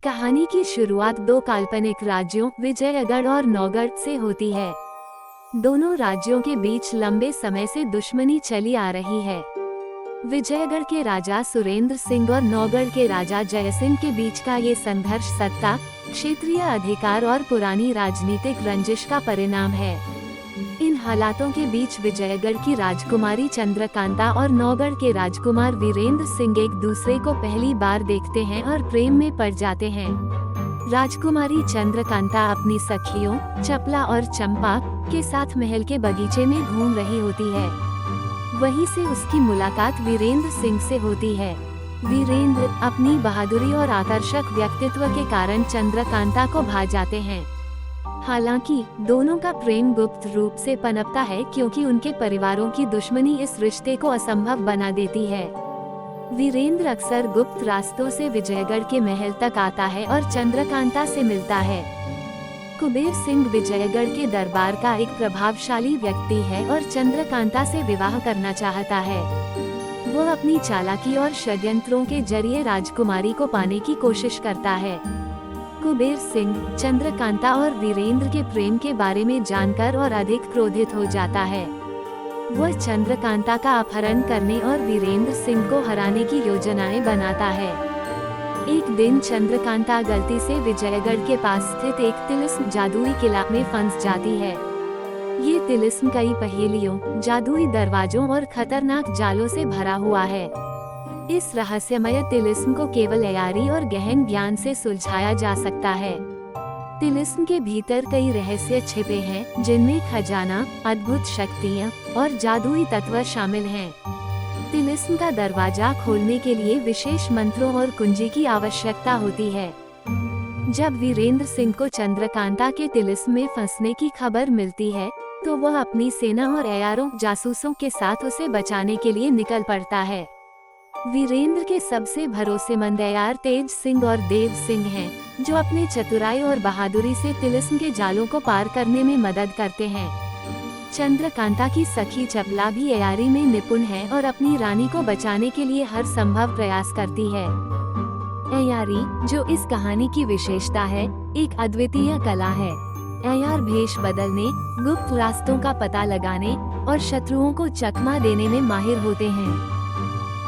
कहानी की शुरुआत दो काल्पनिक राज्यों विजयगढ़ और नौगढ़ से होती है। दोनों राज्यों के बीच लंबे समय से दुश्मनी चली आ रही है। विजयगढ़ के राजा सुरेंद्र सिंह और नौगढ़ के राजा जयसिंह के बीच का ये संघर्ष सत्ता, क्षेत्रीय अधिकार और पुरानी राजनीतिक रंजिश का परिणाम है। इन हालातों के बीच विजयगढ़ की राजकुमारी चंद्रकांता और नौगढ़ के राजकुमार वीरेंद्र सिंह एक दूसरे को पहली बार देखते हैं और प्रेम में पड़ जाते हैं। राजकुमारी चंद्रकांता अपनी सखियों चपला और चंपा के साथ महल के बगीचे में घूम रही होती है। वहीं से उसकी मुलाकात वीरेंद्र सिंह से होती है। वीरेंद्र अपनी बहादुरी और आकर्षक व्यक्तित्व के कारण चंद्रकांता को भा जाते हैं। हालांकि दोनों का प्रेम गुप्त रूप से पनपता है क्योंकि उनके परिवारों की दुश्मनी इस रिश्ते को असंभव बना देती है। वीरेंद्र अक्सर गुप्त रास्तों से विजयगढ़ के महल तक आता है और चंद्रकांता से मिलता है। कुबेर सिंह विजयगढ़ के दरबार का एक प्रभावशाली व्यक्ति है और चंद्रकांता से विवाह करना चाहता है। वो अपनी चालाकी और षड्यंत्रों के जरिए राजकुमारी को पाने की कोशिश करता है। कुबेर सिंह चंद्रकांता और वीरेंद्र के प्रेम के बारे में जानकर और अधिक क्रोधित हो जाता है। वह चंद्रकांता का अपहरण करने और वीरेंद्र सिंह को हराने की योजनाएं बनाता है। एक दिन चंद्रकांता गलती से विजयगढ़ के पास स्थित एक तिलिस्म जादुई किला में फंस जाती है। ये तिलिस्म कई पहेलियों, जादुई दरवाजों और खतरनाक जालों से भरा हुआ है। इस रहस्यमय तिलिस्म को केवल अयारी और गहन ज्ञान से सुलझाया जा सकता है। तिलिस्म के भीतर कई रहस्य छिपे हैं, जिनमें खजाना, अद्भुत शक्तियाँ और जादुई तत्व शामिल हैं। तिलिस्म का दरवाजा खोलने के लिए विशेष मंत्रों और कुंजी की आवश्यकता होती है। जब वीरेंद्र सिंह को चंद्रकांता के तिलिस्म में फंसने की खबर मिलती है, तो वह अपनी सेना और अयारों जासूसों के साथ उसे बचाने के लिए निकल पड़ता है। वीरेंद्र के सबसे भरोसेमंद अयार तेज सिंह और देव सिंह हैं, जो अपने चतुराई और बहादुरी से तिलिस्म के जालों को पार करने में मदद करते हैं। चंद्रकांता की सखी चपला भी अयारी में निपुण है और अपनी रानी को बचाने के लिए हर संभव प्रयास करती है। अयारी, जो इस कहानी की विशेषता है, एक अद्वितीय कला है। अयार भेष बदलने, गुप्त रास्तों का पता लगाने और शत्रुओं को चकमा देने में माहिर होते हैं।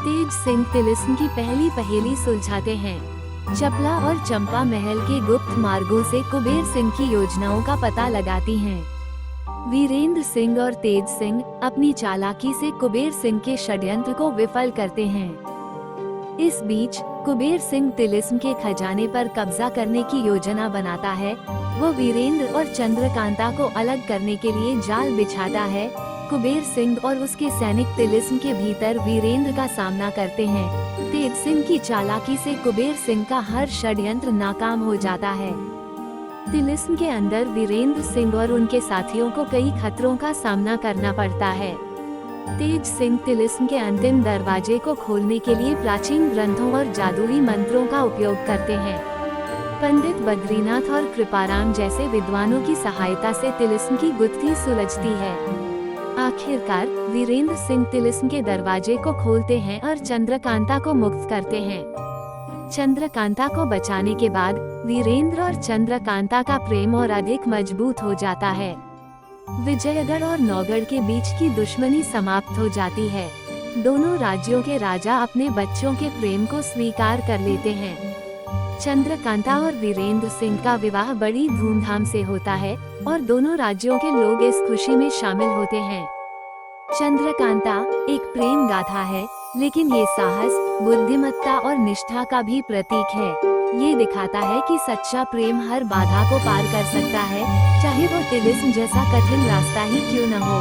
तेज सिंह तिलिस्म की पहली पहेली सुलझाते हैं। चपला और चंपा महल के गुप्त मार्गों से कुबेर सिंह की योजनाओं का पता लगाती हैं। वीरेंद्र सिंह और तेज सिंह अपनी चालाकी से कुबेर सिंह के षड्यंत्र को विफल करते हैं। इस बीच कुबेर सिंह तिलिस्म के खजाने पर कब्जा करने की योजना बनाता है। वो वीरेंद्र और चंद्रकांता को अलग करने के लिए जाल बिछाता है। कुबेर सिंह और उसके सैनिक तिलिस्म के भीतर वीरेंद्र का सामना करते हैं। तेज सिंह की चालाकी से कुबेर सिंह का हर षड्यंत्र नाकाम हो जाता है। तिलिस्म के अंदर वीरेंद्र सिंह और उनके साथियों को कई खतरों का सामना करना पड़ता है। तेज सिंह तिलिस्म के अंतिम दरवाजे को खोलने के लिए प्राचीन ग्रंथों और जादुई मंत्रों का उपयोग करते हैं। पंडित बद्रीनाथ और कृपाराम जैसे विद्वानों की सहायता से तिलिस्म की गुत्थी सुलझती है। आखिरकार वीरेंद्र सिंह तिलिस्म के दरवाजे को खोलते हैं और चंद्रकांता को मुक्त करते हैं। चंद्रकांता को बचाने के बाद वीरेंद्र और चंद्रकांता का प्रेम और अधिक मजबूत हो जाता है। विजयगढ़ और नौगढ़ के बीच की दुश्मनी समाप्त हो जाती है। दोनों राज्यों के राजा अपने बच्चों के प्रेम को स्वीकार कर लेते हैं। चंद्रकांता और वीरेंद्र सिंह का विवाह बड़ी धूमधाम से होता है और दोनों राज्यों के लोग इस खुशी में शामिल होते हैं। चंद्रकांता एक प्रेम गाथा है, लेकिन ये साहस, बुद्धिमत्ता और निष्ठा का भी प्रतीक है। ये दिखाता है कि सच्चा प्रेम हर बाधा को पार कर सकता है, चाहे वो तिलिस्म जैसा कठिन रास्ता ही क्यों न हो।